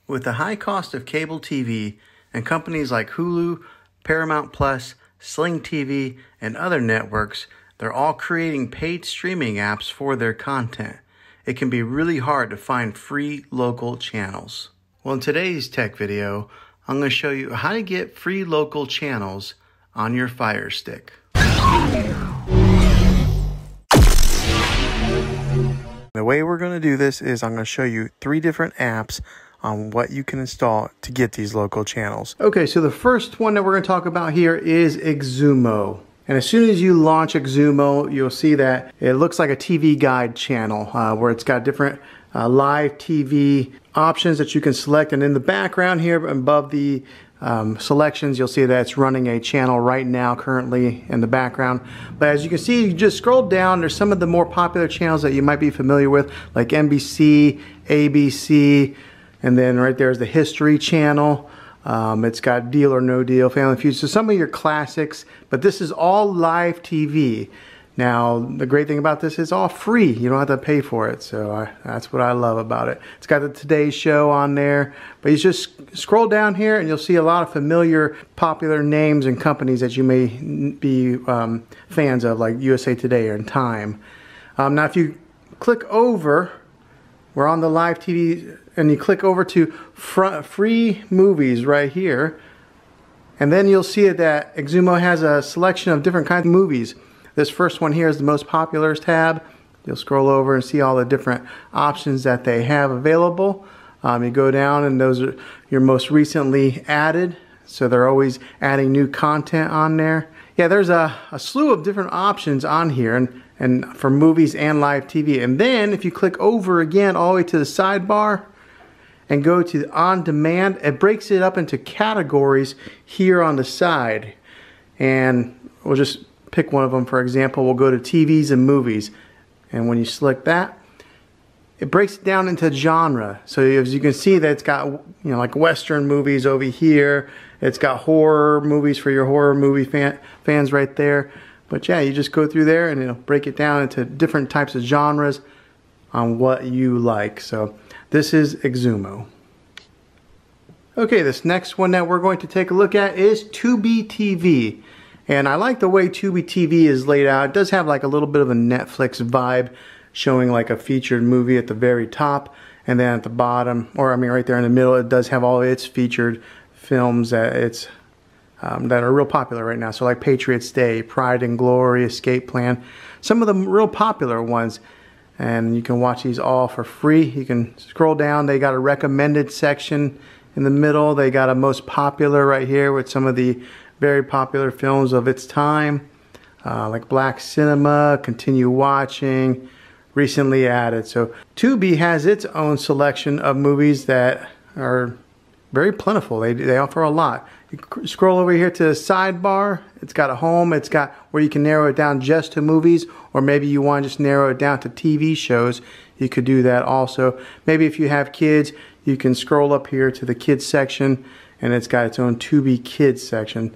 With the high cost of cable TV and companies like Hulu, Paramount Plus, Sling TV, and other networks, they're all creating paid streaming apps for their content. It can be really hard to find free local channels. Well, in today's tech video, I'm going to show you how to get free local channels on your Firestick. The way we're going to do this is I'm going to show you 3 different apps on what you can install to get these local channels. Okay, so the first one that we're going to talk about here is Xumo. And as soon as you launch Xumo, you'll see that it looks like a TV guide channel where it's got different live TV options that you can select. And in the background here above the selections, you'll see that it's running a channel right now currently in the background. But as you can see, you just scroll down, there's some of the more popular channels that you might be familiar with, like NBC, ABC, and then right there is the History channel. It's got Deal or No Deal, Family Feud, so some of your classics, but this is all live TV. Now, the great thing about this is all free. You don't have to pay for it, so that's what I love about it. It's got the Today Show on there, but you just scroll down here and you'll see a lot of familiar, popular names and companies that you may be fans of, like USA Today or Time. Now, if you click over, we're on the live TV, and you click over to free movies right here, and then you'll see that Xumo has a selection of different kinds of movies. This first one here is the most popular tab. You'll scroll over and see all the different options that they have available. You go down and those are your most recently added, so they're always adding new content on there. Yeah, there's a slew of different options on here, and for movies and live TV. And then if you click over again all the way to the sidebar and go to on demand, it breaks it up into categories here on the side. And we'll just pick one of them. For example, we'll go to TVs and movies. And when you select that, it breaks it down into genre. So as you can see, that it's got, like Western movies over here. It's got horror movies for your horror movie fans right there. But yeah, you just go through there and it'll break it down into different types of genres on what you like. So this is Xumo. Okay, this next one that we're going to take a look at is Tubi TV. And I like the way Tubi TV is laid out. It does have like a little bit of a Netflix vibe, showing like a featured movie at the very top. And then at the bottom, or I mean right there in the middle, it does have all its featured films that are real popular right now. So like Patriots Day, Pride and Glory, Escape Plan, some of the real popular ones. And you can watch these all for free. You can scroll down. They got a recommended section in the middle. They got a most popular right here with some of the very popular films of its time, like Black Cinema, Continue Watching, recently added. So Tubi has its own selection of movies that are very plentiful. They offer a lot. You scroll over here to the sidebar. It's got a home. It's got where you can narrow it down just to movies, or maybe you want to just narrow it down to TV shows. You could do that also. Maybe if you have kids, you can scroll up here to the kids section, and it's got its own Tubi Kids section,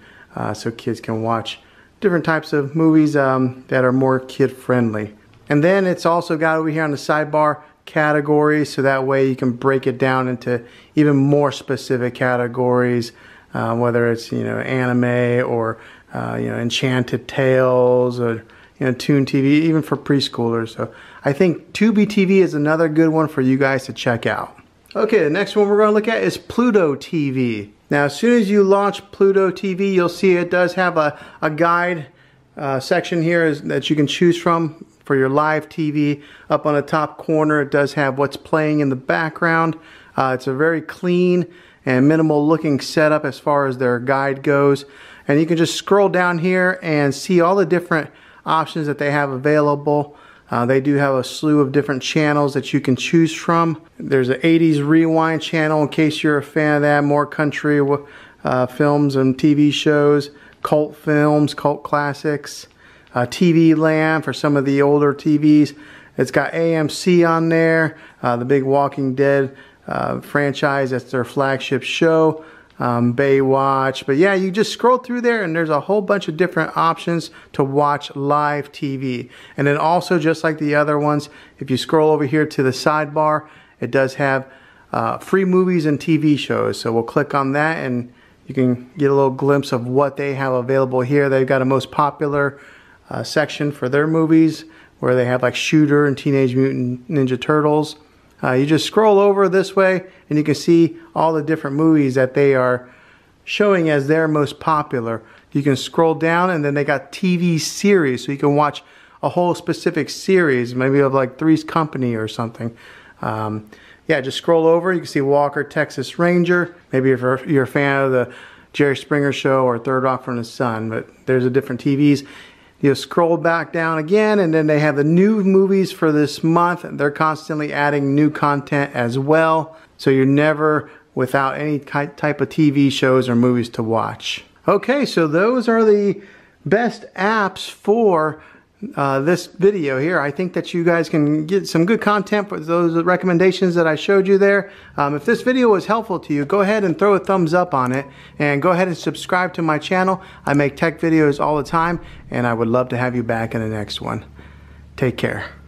so kids can watch different types of movies that are more kid-friendly. And then it's also got over here on the sidebar categories, so that way you can break it down into even more specific categories, whether it's anime or Enchanted Tales or Toon TV, even for preschoolers. So I think Tubi TV is another good one for you guys to check out. Okay, the next one we're going to look at is Pluto TV. Now, as soon as you launch Pluto TV, you'll see it does have a guide section here that you can choose from for your live TV. Up on the top corner, it does have what's playing in the background. It's a very clean and minimal looking setup as far as their guide goes. And you can just scroll down here and see all the different options that they have available. They do have a slew of different channels that you can choose from. There's an 80s rewind channel in case you're a fan of that. More country films and TV shows, cult films, cult classics. TV Land for some of the older TVs. It's got AMC on there, the big Walking Dead franchise. That's their flagship show. Baywatch. But yeah, you just scroll through there and there's a whole bunch of different options to watch live TV. And then also, just like the other ones, if you scroll over here to the sidebar, it does have free movies and TV shows. So we'll click on that and you can get a little glimpse of what they have available here. They've got a most popular section for their movies where they have like Shooter and Teenage Mutant Ninja Turtles. You just scroll over this way and you can see all the different movies that they are showing as their most popular. You can scroll down and then they got TV series, so you can watch a whole specific series, maybe of like Three's Company or something. Yeah, just scroll over. You can see Walker, Texas Ranger. Maybe if you're a fan of the Jerry Springer Show or Third Rock from the Sun, but there's a different TVs. You scroll back down again, and then they have the new movies for this month. They're constantly adding new content as well, so you're never without any type of TV shows or movies to watch. Okay, so those are the best apps for this video here. I think that you guys can get some good content for those recommendations that I showed you there. If this video was helpful to you, go ahead and throw a thumbs up on it, and go ahead and subscribe to my channel. I make tech videos all the time, and I would love to have you back in the next one. Take care.